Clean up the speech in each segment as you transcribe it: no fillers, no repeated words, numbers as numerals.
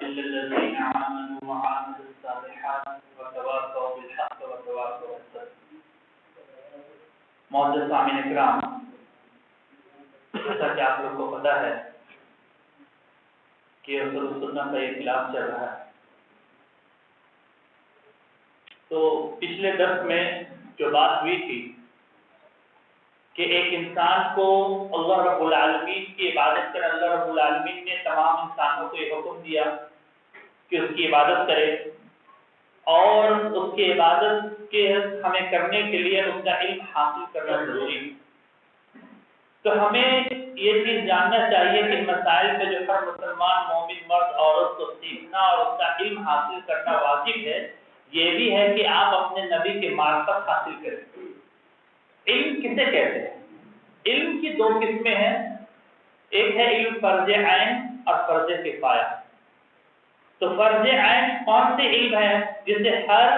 إلا الذين آمنوا وعملوا الصالحات وتواصوا بالحق وتواصوا بالصبر. معزز سامعین اکرام، جیسا کہ آپ لوگ کو پتہ ہے کہ رسول سنت کا یہ خلاف چل رہا ہے، تو پچھلے درس میں جو بات ہوئی تھی کہ ایک انسان کو اللہ رب العالمین کی عبادت کرے، اللہ رب العالمین نے تمام انسانوں کو یہ حکم دیا کہ اس کی عبادت کرے، اور اس کی عبادت کے ہمیں کرنے کے لیے اس کا علم حاصل کرنا ضروری ہے۔ تو ہمیں یہ چیز جاننا چاہیے کہ مسائل پہ جو ہر مسلمان مومن مرد عورت کو سیکھنا اور اس کا علم حاصل کرنا واجب ہے، یہ بھی ہے کہ آپ اپنے نبی کی معرفت حاصل کریں۔ علم کسے کہتے ہیں؟ علم کی دو قسمیں ہیں، ایک ہے علم فرض عین اور فرض کفایہ۔ تو فرض عین کون سے علم ہے جسے ہر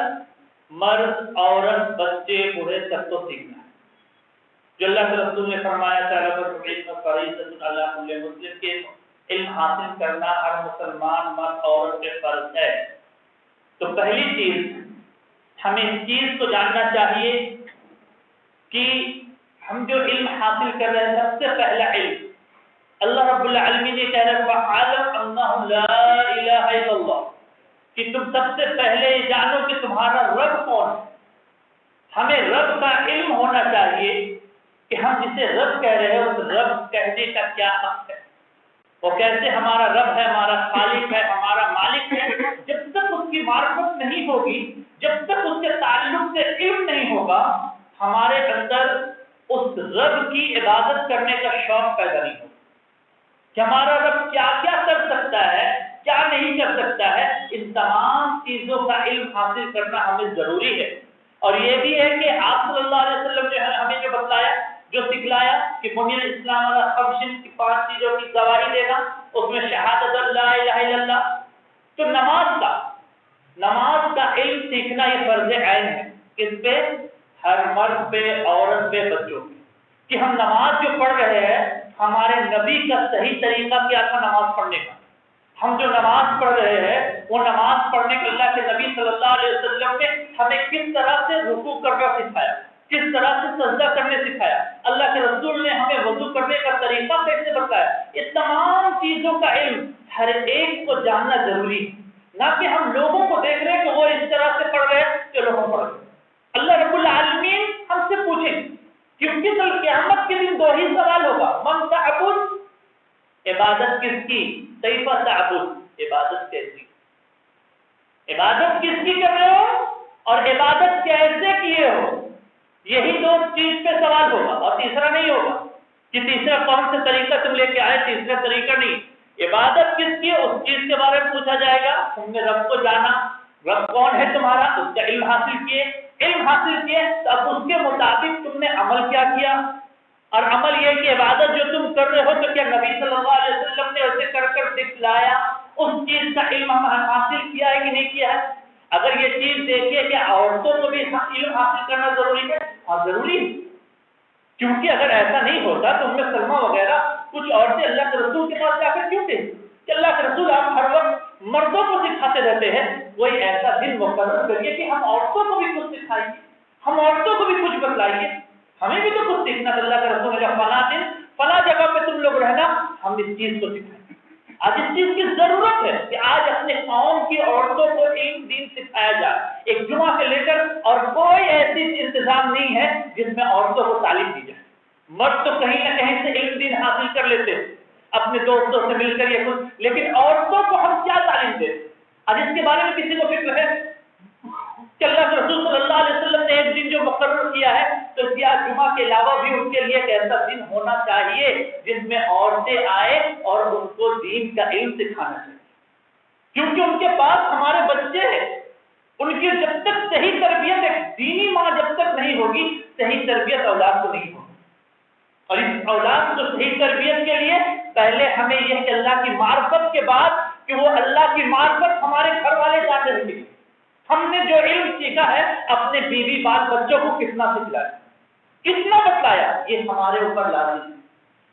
مرد، عورت، بچے، بوڑھے سب کو سیکھنا ہے، جو اللہ کے رسول نے فرمایا فریضۃ علی کل مسلم کے علم حاصل کرنا ہر مسلمان مرد عورت پہ فرض ہے۔ تو پہلی چیز ہمیں اس چیز کو جاننا چاہیے کہ ہم جو علم حاصل کر رہے ہیں، سب سے پہلا علم اللہ رب العالمین نے کہہ رہا ہے عالم انہ لا الہ الا اللہ، کہ تم سب سے پہلے یہ جانو کہ تمہارا رب کون ہے۔ ہمیں رب کا علم ہونا چاہیے کہ ہم جسے رب کہہ رہے ہیں اس رب کہنے کا کیا حق ہے، وہ کیسے ہمارا رب ہے، ہمارا خالق ہے، ہمارا مالک ہے۔ جب تک اس کی معرفت نہیں ہوگی، جب تک اس کے تعلق سے علم نہیں ہوگا، ہمارے اندر اس رب کی عبادت کرنے کا شوق پیدا نہیں ہوگا کہ ہمارا رب کیا کیا کر سکتا ہے، کیا نہیں کر سکتا ہے۔ ان تمام چیزوں کا علم حاصل کرنا ہمیں ضروری ہے۔ اور یہ بھی ہے کہ آپ صلی اللہ علیہ وسلم نے ہمیں جو بتلایا، جو سکھلایا کہ بنی الاسلام علی خمس، کی 5 چیزوں کی گواہی دینا، اس میں شہادت لا الہ الا اللہ۔ تو نماز کا علم سیکھنا یہ فرض عین ہے، کس پہ؟ ہر مرد پہ، عورت پہ، بچوں پہ، کہ ہم نماز جو پڑھ رہے ہیں ہمارے نبی کا صحیح طریقہ کیا تھا نماز پڑھنے کا۔ ہم جو نماز پڑھ رہے ہیں وہ نماز پڑھنے کے اللہ کے نبی صلی اللہ علیہ وسلم نے ہمیں کس طرح سے رکوع کرنا سکھایا، کس طرح سے سجدہ کرنے سکھایا، اللہ کے رسول نے ہمیں وضو کرنے کا طریقہ کیسے بتایا۔ اس تمام چیزوں کا علم ہر ایک کو جاننا ضروری ہے، نہ کہ ہم لوگوں کو دیکھ رہے ہیں کہ وہ اس طرح سے پڑھ رہے ہیں چلو ہم پڑھ رہے ہیں۔ اللہ رب العالمین ہم سے پوچھیں، کیونکہ کل قیامت کے دن 2 ہی سوال ہوگا، من تعبد، عبادت کس کی، کیف تعبد، عبادت کیسی، عبادت کس کی کر رہے ہو اور عبادت کیسے کیے ہو۔ یہی 2 چیز پہ سوال ہوگا اور تیسرا نہیں ہوگا کہ تیسرا کون سے طریقہ تم لے کے آئے، تیسرا طریقہ نہیں۔ عبادت کس کی، اس چیز کے بارے میں پوچھا جائے گا۔ تم نے رب کو جانا، رب کون ہے تمہارا، اس کا علم حاصل کیے، تو اب اس کے مطابق تم نے عمل کیا کیا، اور عمل یہ کہ عبادت جو تم کر رہے ہو تو کیا نبی صلی اللہ علیہ وسلم نے اسے کر کر دکھلایا، اس چیز کا علم ہم حاصل کیا ہے کہ نہیں کیا ہے۔ اگر یہ چیز دیکھیے کہ عورتوں کو بھی علم حاصل کرنا ضروری ہے، اور ضروری ہے، کیونکہ اگر ایسا نہیں ہوتا تو ام سلمہ وغیرہ کچھ عورتیں اللہ کے رسول کے پاس جا کر کیوں تھے کہ اللہ کے رسول آپ ہر وقت مردوں کو سکھاتے رہتے ہیں، کوئی ایسا دن مقرر کریے کہ ہم عورتوں کو بھی کچھ سکھائیے، ہم عورتوں کو بھی کچھ بتلائیے، ہمیں بھی تو کچھ سیکھنا ہے۔ اللہ کے رسول نے کہا فلاں دن فلاں جگہ پہ تم لوگ رہنا، ہم اس چیز کو سکھائیں۔ آج اس چیز کی ضرورت ہے کہ آج اپنے قوم کی عورتوں کو علم دین سکھایا جائے، ایک جمعہ سے لے کر، اور کوئی ایسی انتظام نہیں ہے جس میں عورتوں کو تعلیم دی جائے۔ مرد تو کہیں نہ کہیں سے علم دین حاصل کر لیتے ہیں اپنے دوستوں سے مل کر، یہ کچھ، لیکن عورتوں کو ہم کیا تعلیم دیں؟ آج اس کے بارے میں کسی کو فکر ہے کہ اللہ کے رسول صلی اللہ علیہ وسلم نے ایک دن جو مقرر کیا ہے تو کیا جمعہ کے علاوہ بھی ان کے لیے ایک ایسا دن ہونا چاہیے جس میں عورتیں آئے اور ان کو دین کا علم سکھانا چاہیے، کیونکہ ان کے پاس ہمارے بچے ہیں، ان کی جب تک صحیح تربیت، ایک دینی ماں جب تک نہیں ہوگی، صحیح تربیت اولاد کو نہیں ہوگی۔ اور اس اولاد کو صحیح تربیت کے لیے پہلے ہمیں یہ کہ اللہ کی معرفت کے بعد کہ وہ اللہ کی معرفت ہمارے گھر والے جانتے رہیں، ہم نے جو علم سیکھا ہے اپنے بیوی بال بچوں کو کتنا سکھلایا، کتنا بتلایا، یہ ہمارے اوپر لازم ہے۔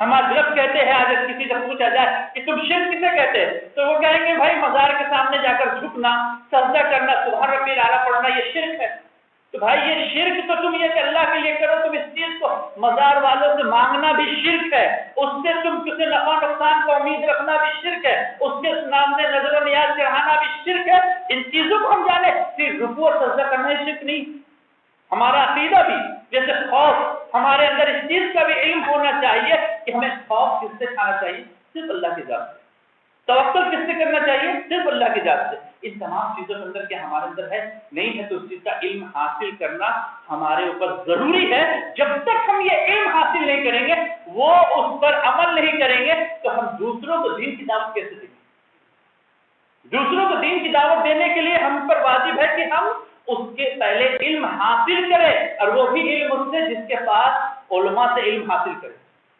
ہم اشرف کہتے ہیں، آج کسی سے پوچھا جائے کہ تم شرک کسے کہتے ہیں تو وہ کہیں گے بھائی مزار کے سامنے جا کر جھکنا، سجدہ کرنا، سبحان ربی الاعلیٰ پڑھنا، یہ شرک ہے۔ تو بھائی یہ شرک تو تم یہ کہ اللہ کے لیے کرو، تم اس چیز کو مزار والوں سے مانگنا بھی شرک ہے، اس سے تم کسی نفع نقصان کو امید رکھنا بھی شرک ہے، اس کے سامنے نظر و نیاز چڑھانا بھی شرک ہے۔ ان چیزوں کو ہم جانے صرف رکوع اور سجدہ کرنا ہی شرک نہیں، ہمارا عقیدہ بھی، جیسے خوف، ہمارے اندر اس چیز کا بھی علم ہونا چاہیے کہ ہمیں خوف کس سے کھانا چاہیے؟ صرف اللہ کی ذات سے۔ توکل کس سے کرنا چاہیے؟ صرف اللہ کی ذات سے۔ ان تمام چیزوں کے اندر کیا ہمارے اندر ہے؟ نہیں ہے، تو اس چیز کا علم حاصل کرنا ہمارے اوپر ضروری ہے۔ جب تک ہم یہ علم حاصل نہیں کریں گے، وہ اس پر عمل نہیں کریں گے، تو ہم دوسروں کو دین کی دعوت کیسے دیں گے؟ دوسروں کو دین کی دعوت دینے کے لیے ہم پر واجب ہے کہ ہم اس کے پہلے علم حاصل کرے، اور وہ بھی علم اس سے جس کے پاس علماء سے علم حاصل کرے،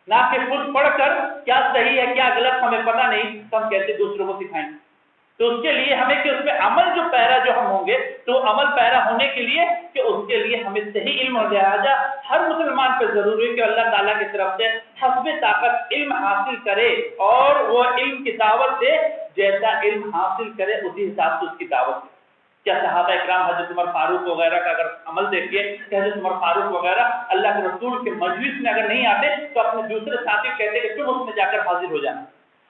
نہ کہ خود پڑھ کر کیا صحیح ہے کیا غلط ہمیں پتہ نہیں تو ہم کیسے دوسروں کو سکھائیں گے۔ تو اس کے لیے ہمیں کہ اس میں عمل جو پیرا جو ہم ہوں گے، تو عمل پیرا ہونے کے لیے کہ اس کے لیے ہمیں صحیح علم ہو لہٰذا ہر مسلمان پہ ضروری ہے کہ اللہ تعالیٰ کی طرف سے حسب طاقت علم حاصل کرے، اور وہ علم کی دعوت دے، جیسا علم حاصل کرے اسی حساب سے اس کی دعوت دے۔ کیا صحابہ اکرام حضرت عمر فاروق وغیرہ کا اگر عمل دیکھیے کہ حضرت عمر فاروق وغیرہ اللہ کے رسول کے مجلس میں اگر نہیں آتے تو اپنے دوسرے ساتھی کہتے کہ تم اس میں جا کر حاضر ہو جانا،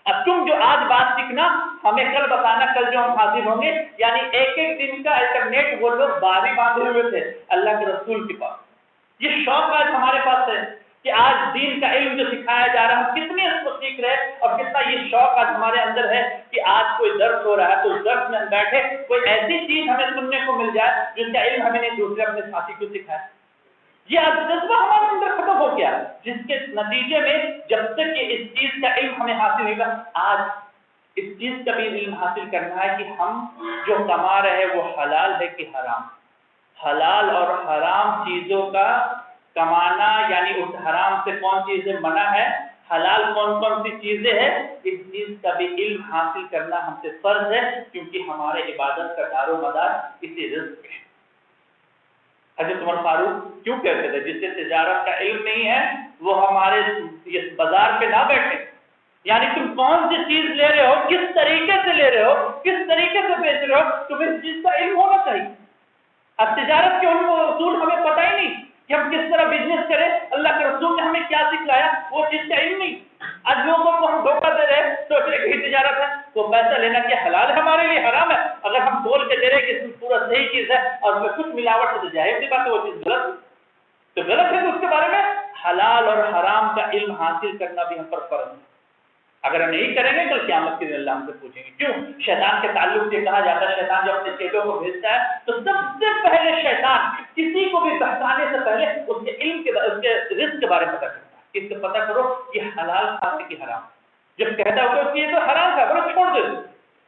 اب تم جو آج بات سیکھنا ہمیں کل بتانا، کل جو ہم حاضر ہوں گے۔ یعنی ایک ایک دن کا الٹرنیٹ وہ لوگ باری باندھے ہوئے تھے اللہ کے رسول کے پاس۔ یہ شوق آج ہمارے پاس ہے کہ آج دین کا علم جو سکھایا جا رہا ہے ہم کتنے اس کو سیکھ رہے ہیں، اور کتنا یہ شوق آج ہمارے اندر ہے کہ آج کوئی درس ہو رہا ہے تو اس درس میں ہم بیٹھے کوئی ایسی چیز ہمیں سننے کو مل جائے جس کا علم ہمیں نہیں دوسرے اپنے ساتھی کو سکھائے۔ یہ جذبہ ہمارے اندر ختم ہو گیا، جس کے نتیجے میں جب تک کہ اس چیز کا علم ہمیں حاصل نہیں ہوگا، آج اس چیز کا بھی علم حاصل کرنا ہے کہ ہم جو کما رہے ہیں وہ حلال ہے کہ حرام۔ حلال اور حرام چیزوں کا کمانا، یعنی اس حرام سے کون چیزیں منع ہے، حلال کون کون سی چیزیں ہیں، اس چیز کا بھی علم حاصل کرنا ہم سے فرض ہے، کیونکہ ہمارے عبادت کا دار و مدار اسی رزق پہ ہے۔ حضرت عمر فاروق کیوں کہتے تھے جس سے تجارت کا علم نہیں ہے وہ ہمارے بازار پہ نہ بیٹھے، یعنی تم کون سی چیز لے رہے ہو، کس طریقے سے لے رہے ہو، کس طریقے سے بیچ رہے ہو، تمہیں اس چیز کا علم ہونا چاہیے۔ اب تجارت کے اصول ہمیں پتہ ہی نہیں کہ ہم کس طرح بزنس کریں، اللہ کے رسول نے ہمیں کیا سکھلایا، وہ چیز کا علم نہیں۔ آج لوگوں کو ہم دھوکہ دے رہے ہیں، سوچ رہے کہ تجارت ہے تو پیسہ لینا کیا حلال ہے ہمارے لیے حرام ہے؟ اگر ہم بول کے دے رہے کہ اس میں پورا صحیح چیز ہے اور اس میں کچھ ملاوٹ ہے تو ظاہر سی بات ہے وہ چیز غلط ہے، تو غلط ہے، تو اس کے بارے میں حلال اور حرام کا علم حاصل کرنا بھی ہم پر فرض ہے۔ اگر ہم نہیں کریں گے کل قیامت کے دن اللہ ہم سے پوچھیں گے۔ کیوں؟ شیطان کے تعلق سے کہا جاتا ہے شیطان جب اپنے چیلوں کو بھیجتا ہے تو سب سے پہلے شیطان کسی کو بھی بہکانے سے پہلے اس کے علم کے اس کے رزق کے بارے میں پتہ کرتا ہے، اس سے پتہ کرو یہ حلال کھانے کی حرام، جب کہتا ہے کہ یہ تو حرام تھا بولو چھوڑ دو،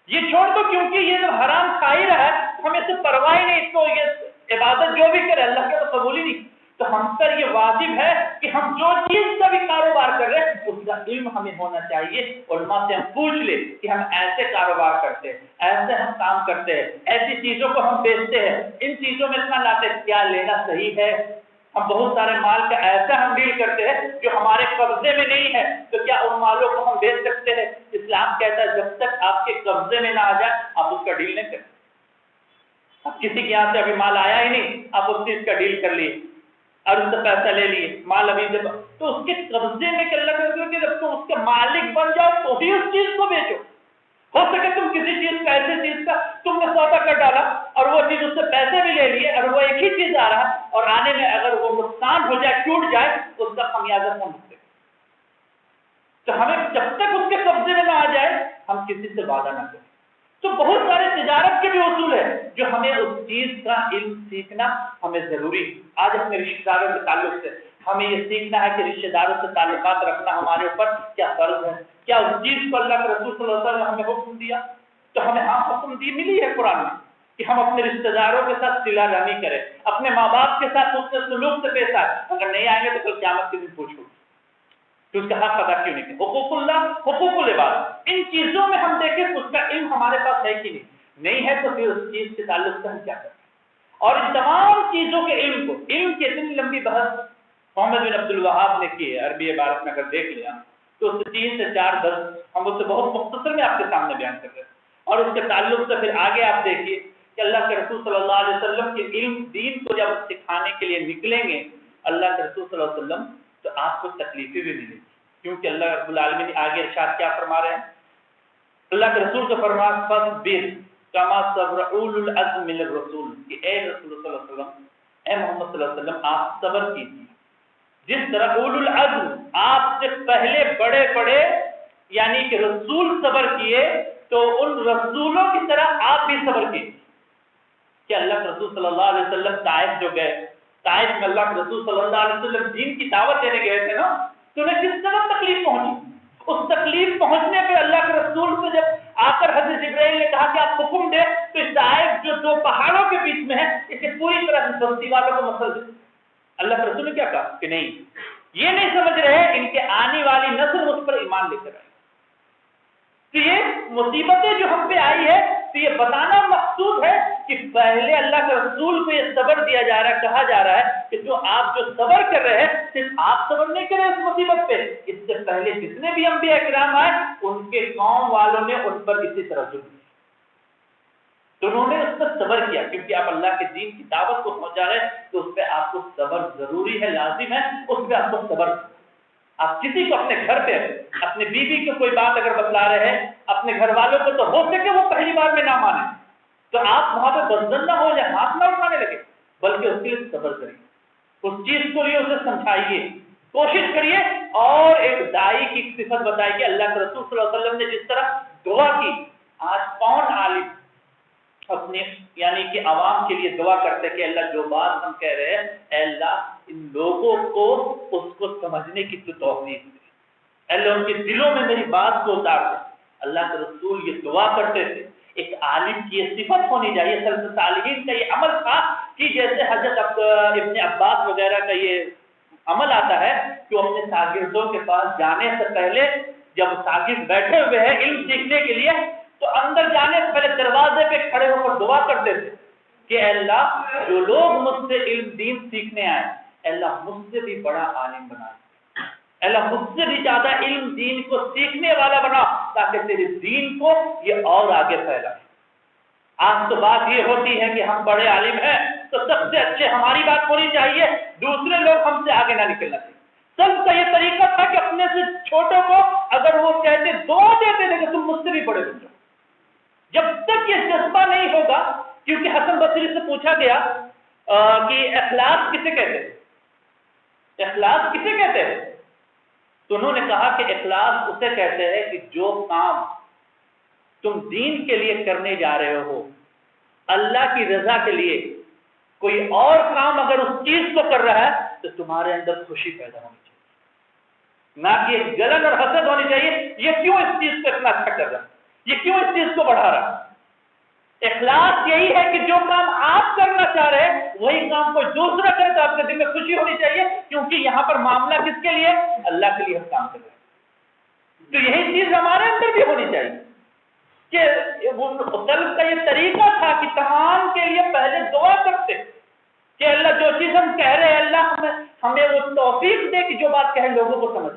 یہ چھوڑ دو، کیونکہ یہ جب حرام کھا ہی رہا ہے ہمیں اس سے پرواہ ہی نہیں، اس کو یہ عبادت جو بھی کرے اللہ کے تو قبول ہی نہیں۔ تو ہم پر یہ واجب ہے کہ ہم جو چیز کا بھی کاروبار کر رہے ہیں اس کا علم ہمیں ہونا چاہیے، علماء سے ہم پوچھ لیں کہ ہم ایسے کاروبار کرتے ہیں، ایسے ہم کام کرتے ہیں، ایسی چیزوں کو ہم بیچتے ہیں، ان چیزوں میں اتنا لاتے ہیں، کیا لینا صحیح ہے؟ ہم بہت سارے مال کا ایسا ہم ڈیل کرتے ہیں جو ہمارے قبضے میں نہیں ہے، تو کیا ان مالوں کو ہم بیچ سکتے ہیں؟ اسلام کہتا ہے جب تک آپ کے قبضے میں نہ آ جائے آپ اس کا ڈیل نہیں کرتے۔ اب کسی کے یہاں سے ابھی مال آیا ہی نہیں، آپ اس چیز کا ڈیل کر لیے اور اس سے پیسہ لے لیے، مال ابھی جب تو اس کے قبضے میں کر لگا کہ جب تم اس کے مالک بن جاؤ تو ہی اس چیز کو بیچو۔ ہو سکے تم کسی چیز کا ایسی چیز کا تم نے سودا کر ڈالا اور وہ چیز اس سے پیسے بھی لے لیے اور وہ ایک ہی چیز آ رہا ہے اور آنے میں اگر وہ نقصان ہو جائے ٹوٹ جائے اس کا خمیازہ کون بھرے؟ تو ہمیں جب تک اس کے قبضے میں نہ آ جائے ہم کسی سے وعدہ نہ کریں۔ تو بہت سارے تجارت کے بھی اصول ہیں جو ہمیں اس چیز کا علم سیکھنا ہمیں ضروری ہے۔ آج اپنے رشتہ داروں کے تعلق سے ہمیں یہ سیکھنا ہے کہ رشتہ داروں سے تعلقات رکھنا ہمارے اوپر کیا فرض ہے، کیا اس چیز کو اللہ کے رسول صلی اللہ علیہ وسلم نے ہمیں حکم دیا، تو ہمیں حکم دی ملی ہے قرآن میں کہ ہم اپنے رشتہ داروں کے ساتھ صلہ رحمی کریں، اپنے ماں باپ کے ساتھ اس سے سلوک سے پیش آئے، اگر نہیں آئیں گے تو کل قیامت کے دن پوچھو تو اس کا حق ادا کیوں نہیں کیا۔ حقوق اللہ، حقوق العباد، ان چیزوں میں ہم دیکھیں اس کا علم ہمارے پاس ہے کہ نہیں ہے، تو پھر اس چیز کے تعلق سے ہم کیا کریں۔ اور ان تمام چیزوں کے علم کی اتنی لمبی بحث محمد بن عبد الوہاب نے کی ہے، عربی عبارت میں اگر دیکھ لیا تو اس سے 3 سے 4 درس ہم اسے بہت مختصر میں آپ کے سامنے بیان کر رہے ہیں، اور اس کے تعلق سے پھر آگے آپ دیکھیے کہ اللہ کے رسول صلی اللہ علیہ وسلم کے علم دین کو جب سکھانے کے لیے نکلیں گے اللہ کے رسول صلی اللہ علیہ وسلم، تو آپ کو تکلیفیں بھی ملیں گی، کیونکہ اللہ رب العالمین آگے ارشاد کیا فرما رہے ہیں؟ اللہ کے رسول کا فرمان فاصبر کما صبر اولو العزم من الرسول، کہ اے رسول صلی اللہ علیہ وسلم، اے محمد صلی اللہ علیہ وسلم آپ صبر کیجیے جس طرح اولو العزم آپ سے پہلے بڑے بڑے یعنی کہ رسول صبر کیے، تو ان رسولوں کی طرح آپ بھی صبر کیجیے۔ کہ اللہ کے رسول صلی اللہ علیہ وسلم طائف جو گئے، طائف میں اللہ کے رسول صلی اللہ علیہ وسلم دین کی دعوت دینے گئے تھے نا، تو انہیں کس طرح تکلیف پہنچی؟ اس تکلیف پہنچنے پہ اللہ کے رسول سے جب آ کر حضرت جبرائیل نے کہا کہ آپ حکم دیں، تو اس طائف جو 2 پہاڑوں کے بیچ میں ہے اسے پوری طرح سے بستی والوں کو مسل دے۔ اللہ کے رسول نے کیا کہا کہ نہیں، یہ نہیں سمجھ رہے ان کے آنے والی نسل اس پر ایمان لے کر آئے، تو یہ مصیبتیں جو ہم پہ آئی ہے، تو یہ بتانا مقصود ہے کہ پہلے اللہ کے رسول کو یہ صبر دیا جا رہا ہے، کہا جا رہا ہے کہ جو آپ جو صبر کر رہے ہیں صرف آپ صبر نہیں کرے اس مصیبت پہ، اس سے پہلے جتنے بھی انبیاء کرام آئے ان کے قوم والوں نے ان پر اسی طرح ظلم کیا، تو انہوں نے اس پر صبر کیا، کیونکہ آپ اللہ کے دین کی دعوت کو پہنچا رہے ہیں تو اس پہ آپ کو صبر ضروری ہے، لازم ہے، اس پہ آپ کو صبر۔ آپ کسی کو اپنے گھر پہ اپنے بیوی کو کوئی بات اگر بتلا رہے ہیں اپنے گھر والوں کو، تو ہو سکے وہ پہلی بار میں نہ مانے، تو آپ وہاں پہ بزدل نہ ہو جائے، ہاتھ نہ اٹھانے لگے، بلکہ اس کے لیے صبر کریے، اس چیز کو لیے اسے سمجھائیے، کوشش کریے۔ اور ایک دائی کی صفت بتائی کہ اللہ کے رسول صلی اللہ علیہ وسلم نے جس طرح دعا کی، آج کون عالم اپنے یعنی کہ عوام کے لیے دعا کرتے کہ اللہ جو بات ہم کہہ رہے ہیں اے اللہ ان لوگوں کو اس کو سمجھنے کی تو توفیق دے، اے اللہ ان کے دلوں میں میری بات کو اتار دے۔ اللہ کے رسول یہ دعا کرتے تھے۔ ایک عالم کی یہ صفت ہونی چاہیے، سلف صالحین کا یہ عمل تھا کہ جیسے حضرت ابن عباس وغیرہ کا یہ عمل آتا ہے کہ وہ اپنے شاگردوں کے پاس جانے سے پہلے جب شاگرد بیٹھے ہوئے ہیں علم سیکھنے کے لیے، تو اندر جانے سے پہلے دروازے پہ کھڑے ہو کر دعا کرتے تھے کہ اے اللہ جو لوگ مجھ سے علم دین سیکھنے آئے، اے اللہ مجھ سے بھی بڑا عالم بنا، اے اللہ مجھ سے بھی زیادہ علم دین کو سیکھنے والا بنا، تاکہ تیرے دین کو یہ اور آگے پھیلائے۔ آج تو بات یہ ہوتی ہے کہ ہم بڑے عالم ہیں تو سب سے اچھے ہماری بات ہونی چاہیے، دوسرے لوگ ہم سے آگے نہ نکلنا چاہیے۔ سب کا یہ طریقہ تھا کہ اپنے سے چھوٹوں کو اگر وہ کہتے دعا دیتے تھے کہ تم مجھ سے بھی بڑے بن جاؤ۔ جب تک یہ جذبہ نہیں ہوگا، کیونکہ حسن بصری سے پوچھا گیا کہ اخلاص کسے کہتے ہیں، اخلاص کسے کہتے ہیں، تو انہوں نے کہا کہ اخلاص اسے کہتے ہیں کہ جو کام تم دین کے لیے کرنے جا رہے ہو، اللہ کی رضا کے لیے، کوئی اور کام اگر اس چیز کو کر رہا ہے تو تمہارے اندر خوشی پیدا ہونی چاہیے، نہ کہ ایک جلن اور حسد ہونی چاہیے یہ کیوں اس چیز کو اتنا اچھا کر رہا ہے، یہ کیوں اس چیز کو بڑھا رہا ہے۔ اخلاص یہی ہے کہ جو کام آپ کرنا چاہ رہے ہیں وہی کام کوئی دوسرا کرے تو آپ کے دل میں خوشی ہونی چاہیے، کیونکہ یہاں پر معاملہ کس کے لیے، اللہ کے لیے ہم کام کر رہے ہیں۔ تو یہی چیز ہمارے اندر بھی ہونی چاہیے کہ سلف کا یہ طریقہ تھا کہ تمام کے لیے پہلے دعا کرتے کہ اللہ جو چیز ہم کہہ رہے ہیں اللہ ہمیں وہ توفیق دے کہ جو بات کہیں لوگوں کو سمجھ۔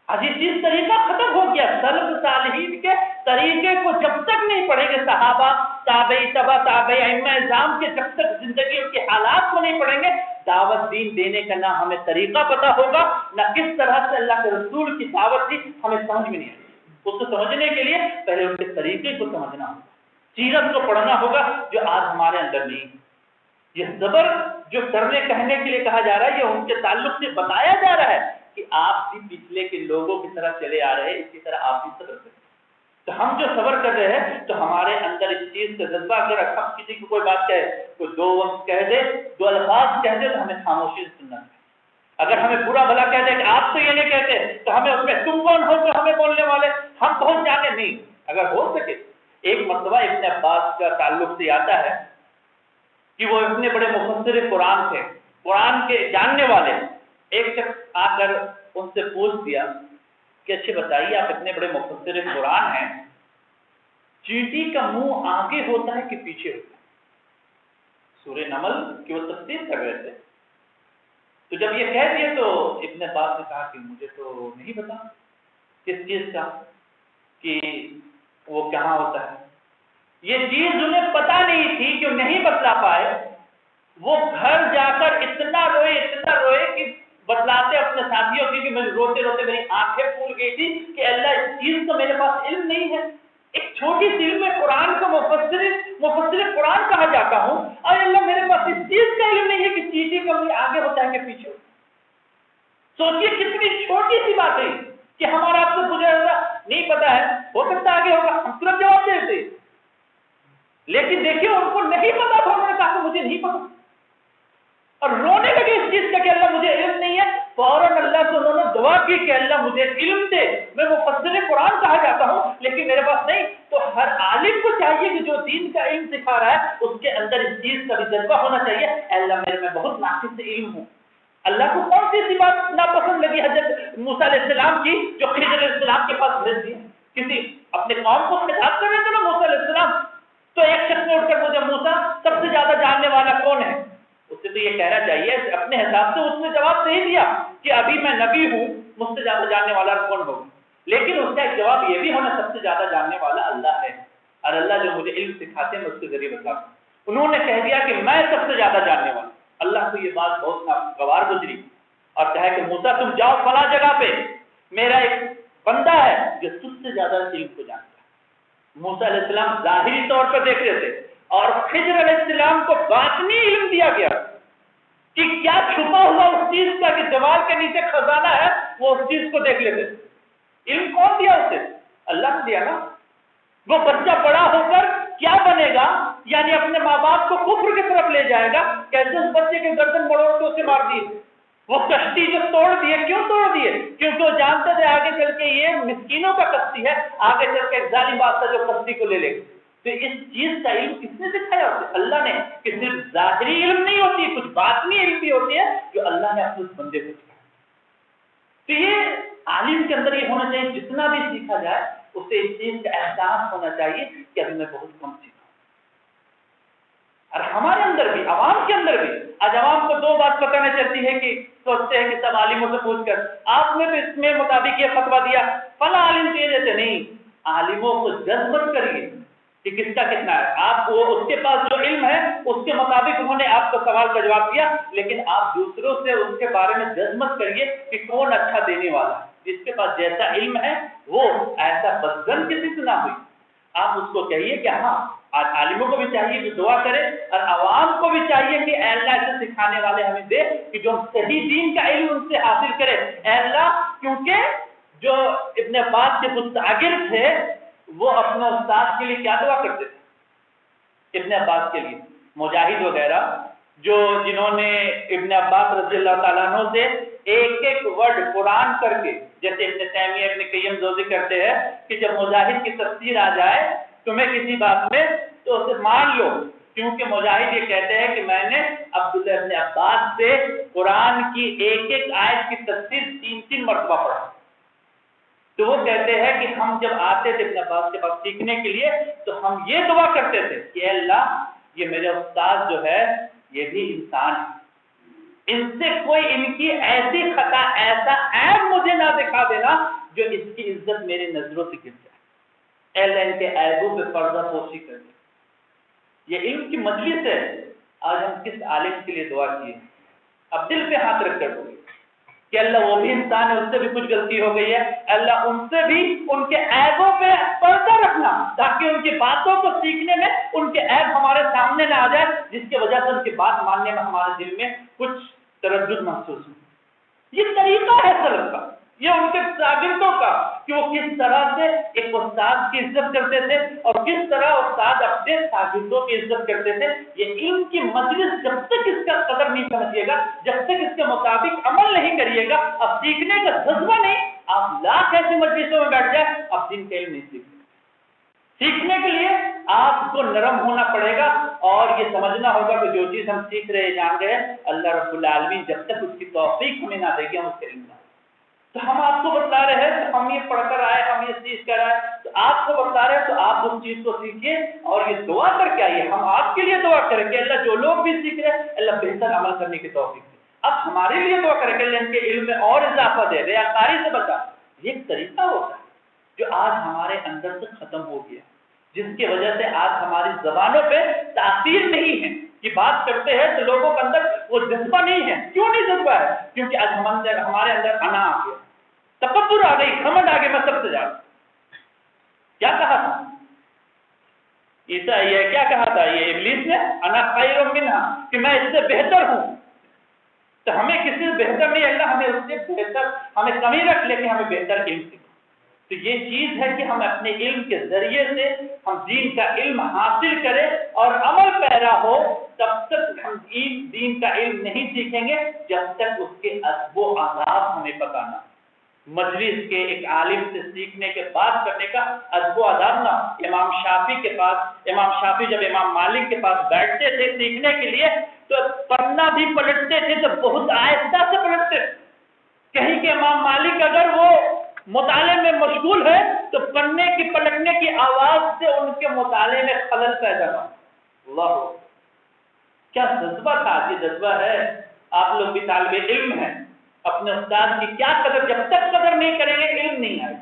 آج یہ چیز طریقہ ختم ہو گیا، سلف صالحین کے طریقے کو جب تک نہیں پڑھیں گے صحابہ، تابعی، تبع تابعی، ائمہ اعظام کے، جب تک زندگی ان کے حالات کو نہیں پڑھیں گے، دعوت دین دینے کا نہ ہمیں طریقہ پتہ ہوگا، نہ کس طرح سے اللہ کے رسول کی دعوت تھی ہمیں سمجھ میں نہیں آئے۔ اس کو سمجھنے کے لیے پہلے ان کے طریقے کو سمجھنا ہوگا، سیرت کو پڑھنا ہوگا، جو آج ہمارے اندر نہیں۔ یہ صبر جو کرنے کہنے کے لیے کہا جا رہا ہے، یہ ان کے تعلق سے بتایا جا رہا ہے کہ آپ بھی پچھلے کے لوگوں کی طرح چلے آ رہے ہیں، اسی طرح آپ بھی صبر کریں۔ تو ہم جو صبر کر رہے ہیں تو ہمارے اندر اس چیز کا جذبہ، اگر ہم کسی کو کوئی بات کہے، کوئی 2 وقت کہہ دے، 2 الفاظ کہہ دے، تو ہمیں خاموشی سے سننا ہے۔ اگر ہمیں برا بھلا کہہ دے کہ آپ تو یہ نہیں کہتے، تو ہمیں اس میں تم کون ہو تو ہمیں بولنے والے، ہم پہنچ جاتے نہیں۔ اگر ہو سکے، ایک مرتبہ ابن عباس کا تعلق سے آتا ہے کہ وہ اتنے بڑے مفسر قرآن تھے، قرآن کے جاننے والے، ایک شخص آ کر ان سے پوچھ دیا کہ اچھے بتائیے آپ اتنے بڑے مفسر قرآن ہیں، چینٹی کا منہ آگے ہوتا ہے کہ پیچھے ہوتا ہے؟ سورہ نمل کی وہ تفسیر کر رہے تھے، تو جب یہ کہہ دیے تو ابن عباس نے کہا کہ مجھے تو نہیں پتا کس چیز کا کہ وہ کہاں ہوتا ہے. یہ چیز انہیں پتا نہیں تھی کہ نہیں بتلا پائے. وہ گھر جا کر اتنا روئے کہ بتلاتے اپنے ساتھیوں کی کہ میں روتے روتے میری آنکھیں پھول گئی تھی کہ اللہ اس چیز کا میرے پاس علم نہیں ہے. ایک چھوٹی سی علم قرآن کا مفسر قرآن کہا جاتا ہوں اور اللہ میرے پاس اس چیز کا علم نہیں ہے کہ چیٹی کبھی آگے ہوتا ہے کہ پیچھے. سوچئے کتنی چھوٹی سی بات ہے کہ ہمارا آپ کو مجھے نہیں پتا ہے, ہو سکتا آگے ہوگا, ہم ترنت جواب دیتے. لیکن دیکھیے ان کو نہیں پتا تھا, انہوں نے کہا کہ مجھے نہیں پتا اور رونے لگے اس چیز کا کہ اللہ مجھے علم نہیں ہے. فوراً اللہ سے انہوں نے دعا کی کہ اللہ مجھے علم دے, میں مفسر قرآن کہا جاتا ہوں لیکن میرے پاس نہیں. تو ہر عالم کو چاہیے کہ جو دین کا علم سکھا رہا ہے اس کے اندر اس چیز کا بھی جذبہ ہونا چاہیے, اللہ میرے میں بہت ناقص علم ہوں. اللہ کو کون سی بات ناپسند لگی حضرت موسیٰ علیہ السلام کی جو خضر علیہ السلام کے پاس بھیج دی؟ کسی اپنے قوم کو خطاب کر رہے تھے نا موسیٰ علیہ السلام, تو ایک شخص نے اٹھ کر مجھے موسیٰ سب سے زیادہ جاننے والا کون ہے؟ اسے تو یہ کہنا چاہیے اپنے حساب سے, اس نے جواب دے دیا کہ ابھی میں نبی ہوں, مجھ سے زیادہ جاننے والا کون ہوگا. لیکن اس کا ایک جواب یہ بھی ہونا سب سے زیادہ جاننے والا اللہ ہے اور اللہ جو مجھے علم سکھاتے ہیں میں اس کے ذریعے بتاتا ہوں. انہوں نے کہہ دیا کہ میں سب سے زیادہ جاننے والا. اللہ کو یہ بات بہت ناگوار گزری اور کہا کہ موسیٰ تم جاؤ فلاں جگہ پہ, میرا ایک بندہ ہے جو تجھ سے زیادہ علم کو جانتا ہے. موسیٰ علیہ السلام ظاہری طور پر دیکھ رہے تھے اور خضر علیہ السلام کو باطنی علم دیا گیا کہ کیا چھپا ہوا اس چیز کا کہ دیوار کے نیچے خزانہ ہے, وہ اس چیز کو دیکھ لیتے. علم کون دیا اسے؟ اللہ نے دیا نا. وہ بچہ بڑا ہو کر کیا بنے گا, یعنی اپنے ماں باپ کو کفر کی طرف لے جائے گا. کیسے اس بچے کے گردن مڑوڑ کے اسے مار دیے. وہ کشتی جو توڑ دیے, کیوں توڑ دیے؟ کیونکہ وہ جانتے تھے آگے چل کے یہ مسکینوں کا کشتی ہے, آگے چل کے ایک ظالم بادشاہ جو کشتی کو لے لے گا. تو اس چیز کا علم کس نے سکھایا اسے؟ اللہ نے. کہ صرف ظاہری علم نہیں ہوتی, کچھ باطنی علم بھی ہوتی ہے جو اللہ نے اپنے بندے کو سکھایا. تو یہ عالم کے اندر یہ ہونا چاہیے, جتنا بھی سیکھا جائے اسے اس چیز کا احساس ہونا چاہیے کہ ابھی میں بہت کم سیکھا. اور ہمارے اندر بھی, عوام کے اندر بھی, آج عوام کو دو بات پتہ نہیں چلتی ہے کہ سوچتے ہیں کہ سب عالموں سے پوچھ کر آپ نے تو اس میں مطابق یہ فتویٰ دیا, فلاں عالم سے یہ دیتے نہیں. عالموں کو جذب کریے کہ کس کا کتنا ہے. آپ وہ اس کے پاس جو علم ہے اس کے مطابق انہوں نے آپ کو سوال کا جواب دیا, لیکن آپ دوسروں سے اس کے بارے میں جذب کریے کہ کون اچھا دینے والا ہے. جس کے پاس جیسا علم ہے وہ ایسا بدزن کسی سے نہ ہوئی. آپ اس کو کہیے کہ ہاں, آج عالموں کو بھی چاہیے کہ دعا کرے اور عوام کو بھی چاہیے کہ اے اللہ سے سکھانے والے ہمیں دے کہ جو صحیح دین کا علم ان سے حاصل کرے. اے اللہ, کیونکہ جو ابن عباس کے کچھ شاگرد تھے وہ اپنے استاد کے لیے کیا دعا کرتے تھے؟ ابن عباس کے لیے. مجاہد وغیرہ جنہوں نے ابن عباس رضی اللہ تعالیٰ عنہ سے ایک ایک ورڈ قرآن کر کے, جیسے ابن تیمیہ ابن قیم جوزی کرتے ہیں کہ جب مجاہد کی تفسیر آ جائے تمہیں کسی بات میں تو اسے مان لو, کیونکہ مجاہد یہ کہتے ہیں کہ میں نے عبداللہ ابن عباس سے قرآن کی ایک ایک آیت کی تفسیر 3 مرتبہ پڑھا. تو وہ کہتے ہیں کہ ہم جب آتے تھے ابن عباس کے پاس سیکھنے کے لیے تو ہم یہ دعا کرتے تھے کہ اے اللہ, یہ میرے استاد جو ہے یہ بھی انسان ہے, ان سے کوئی ان کی ایسی خطا, ایسا عیب مجھے نہ دکھا دینا جو اس کی عزت میری نظروں سے گر جائے. اے اللہ, ان کے عیبوں پہ پردہ پوشی کر دے. یہ علم کی مجلس ہے. آج ہم کس عالم کے لیے دعا کیے؟ اب دل پہ ہاتھ رکھ کر بولے کہ اللہ وہ بھی انسان ہے, اس سے بھی کچھ غلطی ہو گئی ہے, اللہ ان سے بھی ان کے عیبوں پہ پردہ رکھنا تاکہ ان کی باتوں کو سیکھنے میں ان کے عیب ہمارے سامنے نہ آ جائے, جس کی وجہ سے ان کی بات ماننے میں ہمارے دل میں کچھ تردد محسوس ہو. یہ طریقہ ہے سلف کا, یہ ان کے شاگردوں کا کہ وہ کس طرح سے ایک استاد کی عزت کرتے تھے اور کس طرح استاد اپنے شاگردوں کی عزت کرتے تھے. یہ علم کی مجلس جب تک اس کا قدر نہیں سمجھیے گا, جب تک اس کے مطابق عمل نہیں کریے گا, اب سیکھنے کا جذبہ نہیں, آپ لاکھ ایسی مجلسوں میں بیٹھ جائیں, اب دین کا علم نہیں سیکھیں. سیکھنے کے لیے آپ کو نرم ہونا پڑے گا اور یہ سمجھنا ہوگا کہ جو چیز ہم سیکھ رہے جان رہے ہیں اللہ رب العالمین جب تک اس کی توفیق ہمیں نہ دے گی ہم اس کے علم نہ. تو ہم آپ کو بتلا رہے ہیں, تو ہم یہ پڑھ کر آئے, ہم یہ چیز کر آئے, تو آپ کو بتلا رہے ہیں تو آپ اس چیز کو سیکھیے اور یہ دعا کر کے آئیے. ہم آپ کے لیے دعا کریں کہ اللہ جو لوگ بھی سیکھ رہے ہیں اللہ بہتر عمل کرنے کی توفیق دے. اب ہمارے لیے دعا کرے کہ اللہ ان کے علم میں اور اضافہ دے، ریاکاری سے بچا. یہ ایک طریقہ ہوتا ہے جو آج ہمارے اندر سے ختم ہو گیا، جس کی وجہ سے آج ہماری زبانوں پہ تاثیر نہیں ہے کہ بات کرتے ہیں تو لوگوں کے اندر وہ جذبہ نہیں ہے. کیوں نہیں جذبہ ہے؟ کیونکہ آج ہمارے اندر انا آ گیا، تکبر آ گئی، گھمنڈ آ گیا، میں سب سے زیادہ. کیا کہا تھا عیسیٰ، یہ کیا کہا تھا یہ ابلیس نے؟ انا خیر منہا، کہ میں اس سے بہتر ہوں. تو ہمیں کسی سے بہتر نہیں، اللہ ہمیں اس سے بہتر، ہمیں کمی رکھ لیکن ہمیں بہتر علم سکھا. تو یہ چیز ہے کہ ہم اپنے علم کے ذریعے سے ہم دین کا علم حاصل کریں اور عمل پیرا ہو. تب تک ہم دین کا علم نہیں سیکھیں گے جب تک اس کے اسباب و آداب ہمیں پتہ نہ. مجلس کے ایک عالم سے سیکھنے کے بعد کرنے کا ادب و آداب نہ. امام شافعی کے پاس، امام شافعی جب امام مالک کے پاس بیٹھتے تھے سیکھنے کے لیے تو پڑھنا بھی پلٹتے تھے تو بہت آہستہ سے پلٹتے تھے. کہیں کہ امام مالک اگر وہ مطالعے میں مشغول ہے تو پڑھنے کی پلٹنے کی آواز سے ان کے مطالعے میں خلل پیدا ہو. اللہ کیا جذبہ تھا، یہ جذبہ ہے. آپ لوگ بھی طالب علم ہیں، اپنے استاد کی کیا قدر، جب تک قدر نہیں کریں گے علم نہیں آئے.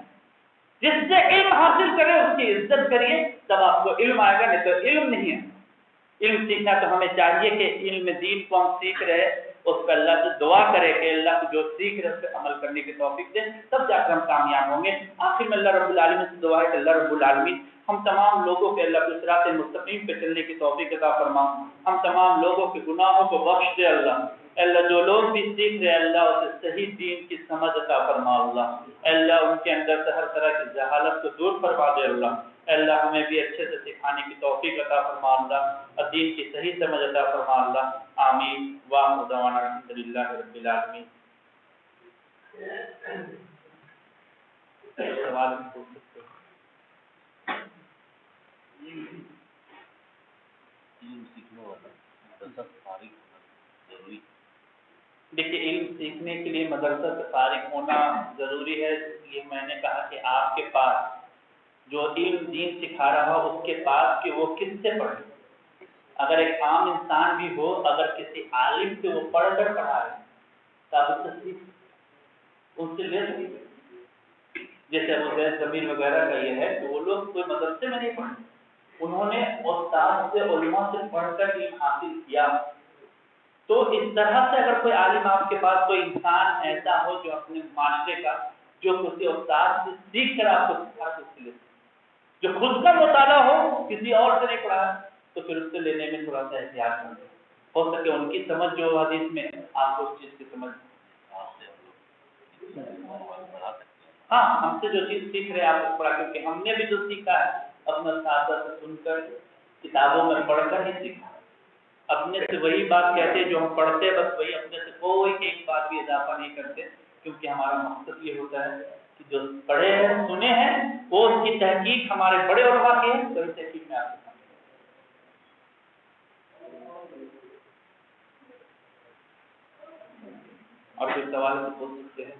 جس سے علم حاصل کرے اس کی عزت کریے تب آپ کو علم آئے گا، نہیں تو علم نہیں ہے. علم سیکھنا تو ہمیں چاہیے کہ علم دین کو ہم سیکھ رہے اس کا اللہ سے دعا کرے کہ اللہ کو جو سیکھ رہے اس پہ عمل کرنے کی توفیق دے، تب جا کر ہم کامیاب ہوں گے. آخر میں اللہ رب العالمین سے دعا ہے کہ اللہ رب العالمین ہم تمام لوگوں کے اللہ کے صراط مستقیم پہ چلنے کی توفیق عطا فرما. ہم تمام لوگوں کے گناہوں کو بخش دے اللہ. اللہ جو لوگ بھی سیکھ رہے اللہ اسے صحیح دین کی سمجھ عطا فرما اللہ. اللہ ان کے اندر سے ہر طرح کی جہالت کو دور فرما دے اللہ. اللہ ہمیں بھی اچھے سے سکھانے کی توفیق عطا فرما اللہ، اور دین کی صحیح سمجھ عطا فرما اللہ. آمین. وآخر دعوانا الحمدللہ رب العالمین. سوال پوچھ سکتے ہیں؟ دیکھیے علم سیکھنے کے لیے مدرسہ سے فارغ ہونا ضروری ہے. یہ میں نے کہا کہ آپ کے پاس جو علم دین سکھا رہا ہو اس کے پاس کہ وہ کس سے پڑھے. اگر ایک عام انسان بھی ہو، اگر کسی عالم سے وہ پڑھ کر پڑھا ہے تو آپ اس سے ان سے لے سکتے. جیسے ابو زید ضمیر وغیرہ کا یہ ہے کہ وہ لوگ کوئی مدرسے میں نہیں پڑھے، انہوں نے استاد سے علماء سے پڑھ کر علم حاصل کیا. تو اس طرح سے اگر کوئی عالم آپ کے پاس، کوئی انسان ایسا ہو جو اپنے معاشرے کا جو کسی استاد سے سیکھ کر آپ کو سکھا سکتے، جو خود کا مطالعہ ہو کسی اور سے نہیں پڑھا تو پھر اس سے لینے میں تھوڑا سا احتیاط کریں. ہو سکے ان کی سمجھ جو حدیث میں آپ کو اس چیز کی سمجھ. ہاں ہم سے جو چیز سیکھ رہے ہیں آپ کو پڑھا، کیونکہ ہم نے بھی جو سیکھا ہے اپنے اساتذہ سے سن کر کتابوں میں پڑھ کر ہی سیکھا. اپنے سے وہی بات کہتے جو ہم پڑھتے بس وہی، اپنے سے کوئی ایک بات بھی اضافہ نہیں کرتے، کیونکہ ہمارا مقصد یہ ہوتا ہے کہ جو پڑھے ہیں سنے ہیں وہ اس کی تحقیق ہمارے بڑے علماء کی ہے، تو اس تحقیق میں آپ کو. اور کوئی سوال پوچھ سکتے ہیں.